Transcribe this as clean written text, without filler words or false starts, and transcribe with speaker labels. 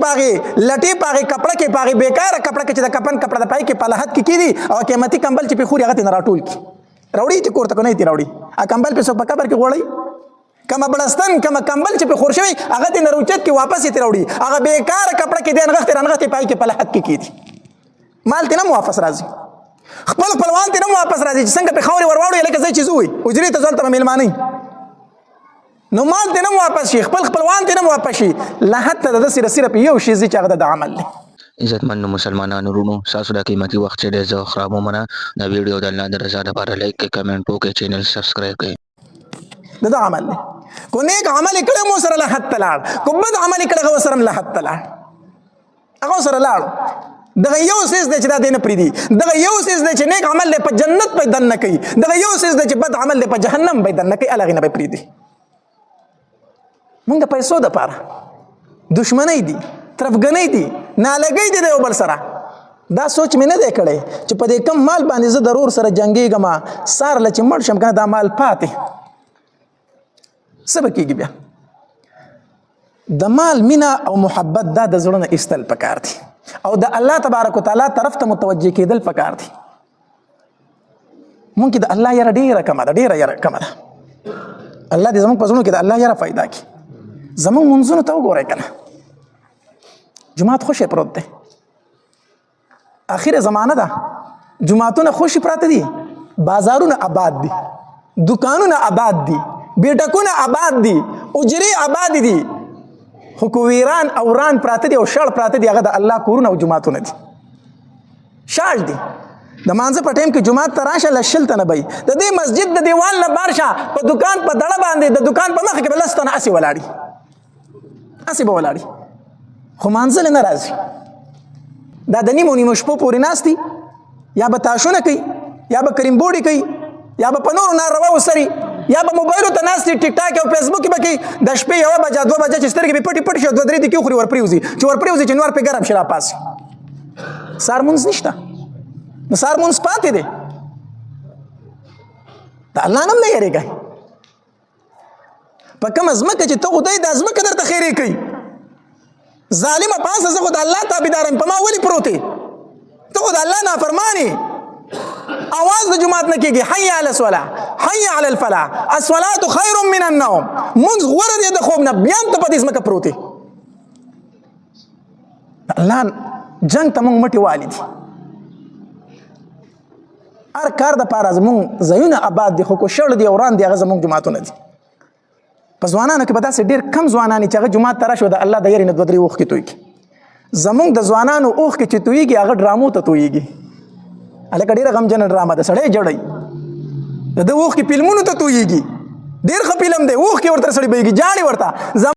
Speaker 1: پاغي لټي پاغي کپڑا کې پاغي بیکاره کپڑا کې چې د کپن کپڑا د پای کې پلهت کې کیدی او قیمتي کمبل چې په خوري هغه نه راټول کی راوړي ته کوړه کنه تی راوړي ا کمبل په سو په قبر کې وړي کما بلستان کما کمبل چې په خورشوي هغه ته نه روچت کې واپس تی راوړي هغه بیکاره کپڑا کې دین غخت رنغه پای کې پلهت کې کیدی مال ته نه واپس راځي خپل خپلوان ته نه واپس راځي چې څنګه په خوري ورواړي لکه ځای چې زوی اجري ته ځلته مېلمانه نو مال ته نه واپس شي خپل خپلوان ته نه واپس شي لا حتی د صرف یو شی چې هغه د عمل دی
Speaker 2: عزتمن مسلمانانو ورونو تاسو د قیمتي وخت چې د زه خرابو منه د ویډیو د الله د رضا لپاره لایک کړئ کمنټ وکړئ چینل سبسکرایب کړئ
Speaker 1: دا عمل دی کو نیک عمل کړه مو سره لا حتی لاړ کو بد عمل کړه مو سره لا حتی لاړ هغه سره لاړ دغه یو سیس د چې دا دینه پری دی دغه یو سیس د چې نیک عمل په جنت په دن نه کوي دغه یو سیس د چې بد عمل په جهنم په دن نه کوي الګ نه به پری دی مونږ د پیسو د پاره دشمنی دي طرفګنۍ دي نالګۍ دي د یو بل سره دا سوچ مې نه دی کړی چې په دې کم مال باندې زه ضرور سره جنګېږم سار له چې مړ شم کنه دا مال پاتې څه به کېږي بیا د مال مینه او محبت دا د زړه نه ایستل پکار دي او د الله تبارک وتعالی طرف ته متوجه کېدل پکار دي مونږ کې د الله یاره ډېره کمه ده ډېره یاره کمه ده الله دې زموږ په زړونو کې د الله یاره پیدا کړي زموږ منځونو ته وګورئ کنه جماعت خوشی پروت دی آخر زمانه ده جماعتونه خوشی پراته دي بازارونه آباد دي دکانونه آباد دي بیٹکونه آباد دي اجري آباد دي خو کویران او ران پراته دي او شړ پراته دي هغه د الله کورونه او جماعتونه دي شاړ دي د مانځه په ټیم کې جماعت ته راشه لشل ته نه بی د دې مسجد د دیوال نه بار شه په دکان په دړه باندې د دکان په مخ کې بل ستنه اسی ولاړی اسی به ولاړی خو مانځل نه راځي دا د نیمو شپو پورې ناستي یا به تاشونه کوي یا به کریم بوډي کوي یا به په نورو ناروا وسري یا به موبایلو ته ناستي ټیک ټاک او فیسبوک کې به کوي د شپې 1 بجه 2 بجه چې سترګې به پټي پټي شي 2 درې کې خوري ورپریوزي چې ورپریوزي چې نور په ګرم شي را پاسي سار مونږ نشته نو سار مونږ پاتې دی د الله نوم نه یریږئ په کومه ځمکه چې ته خدای د ځمکه درته خیرې کوي ظالمه پاسه زه خو د الله تابعدار یم په ما ولې پروت یې ته خو د الله نافرمان یې اواز د جماعت نه کېږي حي علی الصلاة حي علی الفلاح الصلاة خیر من النوم مونږ غوره دی د خوب نه بیا هم ته په دې ځمکه پروت یې الله جنګ ته مونږ مټې والي دي هر کار د پاره زمونږ ځایونه آباد دي خو کو شړ دي او ران دي هغه زمونږ جماعتونه دي په ځوانانو کې به داسې ډېر کم ځوانان چې هغه جومات ته راشي د الله د یارې نه 2-3 اوښکې تویږي زمونږ د ځوانانو اوښکې چې تویږي هغه ډرامو ته تویږي هلکه ډېره غمجنه ډرامه ده سړی جړی د ده اوښکې فلمونو ته تویږي ډېر ښه فلم دی اوښکې ورته سړی بهیږي جاړي ورته